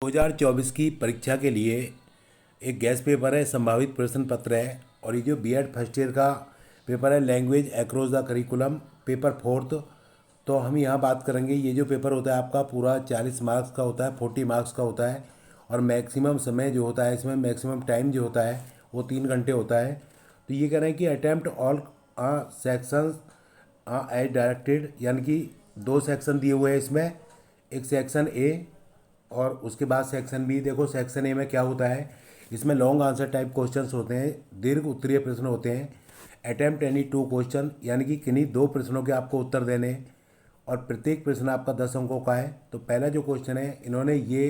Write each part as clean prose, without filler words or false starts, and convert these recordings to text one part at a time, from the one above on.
2024 की परीक्षा के लिए एक गैस पेपर है, संभावित प्रश्न पत्र है। और ये जो बीएड फर्स्ट ईयर का पेपर है, language across the curriculum, paper fourth. तो हम यहाँ बात करेंगे, ये जो पेपर होता है आपका पूरा 40 मार्क्स का होता है, 40 मार्क्स का होता है। और मैक्सिमम समय जो होता है इसमें, मैक्सिमम टाइम जो होता है वो 3 घंटे होता है। तो ये कह रहे हैं कि attempt all sections as directed, यानी कि 2 सेक्शन दिए हुए हैं इसमें। एक सेक्शन ए और उसके बाद सेक्शन बी। देखो सेक्शन ए में क्या होता है, इसमें लॉन्ग आंसर टाइप क्वेश्चंस होते हैं, दीर्घ उत्तरीय प्रश्न होते हैं। अटेम्प्ट एनी 2 क्वेश्चन, यानी कि किन्हीं 2 प्रश्नों के आपको उत्तर देने, और प्रत्येक प्रश्न आपका 10 अंकों का है। तो पहला जो क्वेश्चन है, इन्होंने ये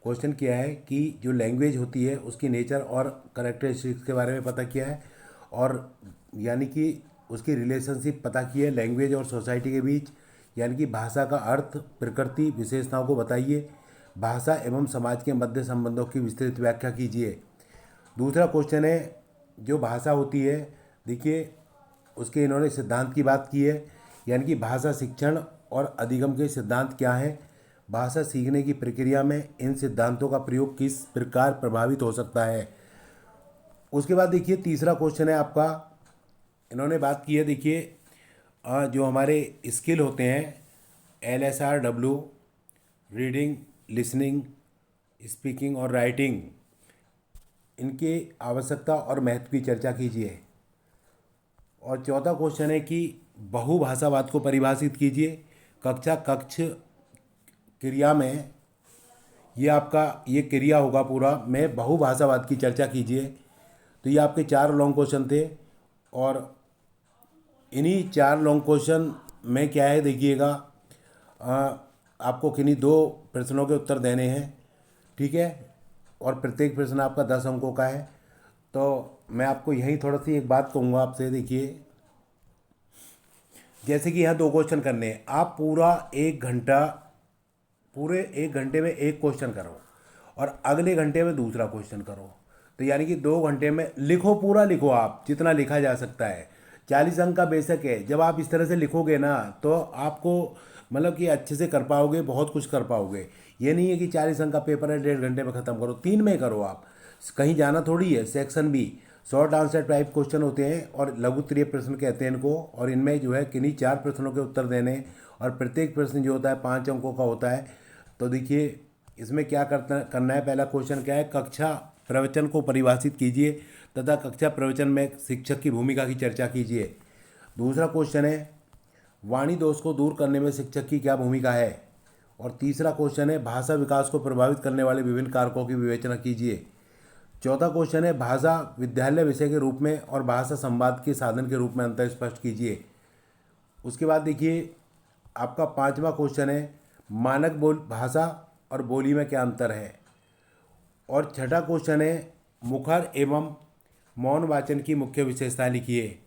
क्वेश्चन किया है कि जो लैंग्वेज होती है उसकी नेचर और करेक्टरिस्टिक्स के बारे में पता किया है, और यानी कि उसकी रिलेशनशिप पता की है लैंग्वेज और सोसाइटी के बीच। यानी कि भाषा का अर्थ, प्रकृति, विशेषताओं को बताइए। भाषा एवं समाज के मध्य संबंधों की विस्तृत व्याख्या कीजिए। दूसरा क्वेश्चन है, जो भाषा होती है, देखिए उसके इन्होंने सिद्धांत की बात की है, यानी कि भाषा शिक्षण और अधिगम के सिद्धांत क्या हैं। भाषा सीखने की प्रक्रिया में इन सिद्धांतों का प्रयोग किस प्रकार प्रभावित हो सकता है। उसके बाद देखिए तीसरा क्वेश्चन है आपका, इन्होंने बात की है, देखिए जो हमारे स्किल होते हैं, LSR-W, रीडिंग, लिसनिंग, स्पीकिंग और राइटिंग, इनके आवश्यकता और महत्व की चर्चा कीजिए। और चौथा क्वेश्चन है कि बहुभाषावाद को परिभाषित कीजिए। कक्ष क्रिया में, ये आपका ये क्रिया होगा पूरा, में बहुभाषावाद की चर्चा कीजिए। तो ये आपके 4 लॉन्ग क्वेश्चन थे। और इन्हीं 4 लॉन्ग क्वेश्चन में क्या है, देखिएगा आपको किन्हीं 2 प्रश्नों के उत्तर देने हैं, ठीक है। और प्रत्येक प्रश्न आपका 10 अंकों का है। तो मैं आपको यहीं थोड़ा सी एक बात कहूँगा आपसे, देखिए जैसे कि यहाँ 2 क्वेश्चन करने हैं, आप पूरे 1 घंटे में एक क्वेश्चन करो और अगले घंटे में दूसरा क्वेश्चन करो। तो यानी कि 2 घंटे में लिखो, पूरा लिखो आप जितना लिखा जा सकता है। 40 अंक का बेशक है, जब आप इस तरह से लिखोगे ना तो आपको मतलब कि अच्छे से कर पाओगे, बहुत कुछ कर पाओगे। ये नहीं है कि 40 अंक का पेपर है 1.5 घंटे में ख़त्म करो, 3 में करो आप, कहीं जाना थोड़ी है। Section B short answer type question होते हैं और लघु उत्तरीय प्रश्न कहते हैं इनको। और इनमें जो है किन्हीं 4 प्रश्नों के उत्तर देने, और प्रत्येक प्रश्न जो होता है 5 अंकों का होता है। तो देखिए इसमें क्या करना है, पहला क्वेश्चन क्या है, कक्षा प्रवचन को परिभाषित कीजिए तथा कक्षा प्रवचन में शिक्षक की भूमिका की चर्चा कीजिए। दूसरा क्वेश्चन है, वाणी दोष को दूर करने में शिक्षक की क्या भूमिका है। और तीसरा क्वेश्चन है, भाषा विकास को प्रभावित करने वाले विभिन्न कारकों की विवेचना कीजिए। चौथा क्वेश्चन है, भाषा विद्यालय विषय के रूप में और भाषा संवाद के साधन के रूप में अंतर स्पष्ट कीजिए। उसके बाद देखिए आपका 5वां क्वेश्चन है, मानक बोल भाषा और बोली में क्या अंतर है। और छठा क्वेश्चन है, मुखर एवं मौन वाचन की मुख्य विशेषताएं लिखिए।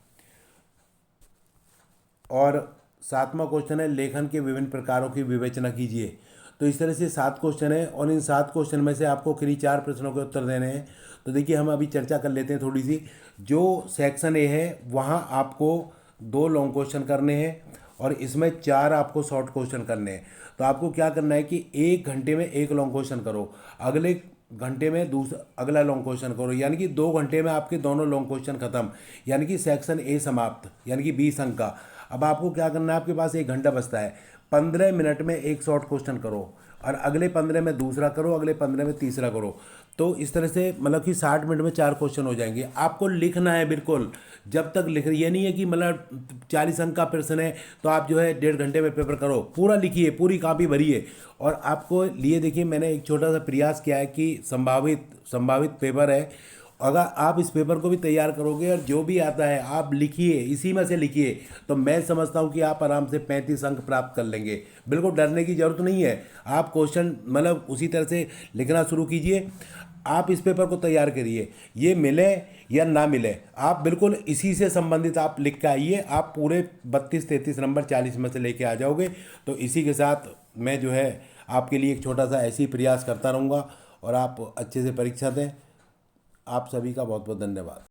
और 7वां क्वेश्चन है, लेखन के विभिन्न प्रकारों की विवेचना कीजिए। तो इस तरह से 7 क्वेश्चन है, और इन 7 क्वेश्चन में से आपको किन्हीं 4 प्रश्नों के उत्तर देने हैं। तो देखिए हम अभी चर्चा कर लेते हैं थोड़ी सी। जो सेक्शन ए है वहाँ आपको 2 लॉन्ग क्वेश्चन करने हैं, और इसमें 4 आपको शॉर्ट क्वेश्चन करने हैं। तो आपको क्या करना है कि 1 घंटे में एक लॉन्ग क्वेश्चन करो, अगले घंटे में दूसरा अगला लॉन्ग क्वेश्चन करो, यानी कि 2 घंटे में आपके दोनों लॉन्ग क्वेश्चन खत्म, यानी कि सेक्शन ए समाप्त, यानी कि 20 अंक का। अब आपको क्या करना है, आपके पास 1 घंटा बचता है, 15 मिनट में एक शॉर्ट क्वेश्चन करो, और अगले 15 में दूसरा करो, अगले 15 में तीसरा करो। तो इस तरह से मतलब कि 60 मिनट में 4 क्वेश्चन हो जाएंगे। आपको लिखना है बिल्कुल, जब तक लिख, ये नहीं है कि मतलब 40 अंक का प्रश्न है तो आप जो है 1.5 घंटे में पेपर करो, पूरा लिखिए, पूरी कॉपी भरिए। और आपको लिए देखिए मैंने एक छोटा सा प्रयास किया है कि संभावित पेपर है, अगर आप इस पेपर को भी तैयार करोगे और जो भी आता है आप लिखिए, इसी में से लिखिए, तो मैं समझता हूँ कि आप आराम से 35 अंक प्राप्त कर लेंगे। बिल्कुल डरने की ज़रूरत नहीं है। आप क्वेश्चन मतलब उसी तरह से लिखना शुरू कीजिए, आप इस पेपर को तैयार करिए, ये मिले या ना मिले, आप बिल्कुल इसी से संबंधित आप लिख के आइए, आप पूरे 32-33 नंबर 40 में से लेके आ जाओगे। तो इसी के साथ मैं जो है आपके लिए एक छोटा सा ऐसे ही प्रयास करता रहूँगा, और आप अच्छे से परीक्षा दें। आप सभी का बहुत बहुत धन्यवाद।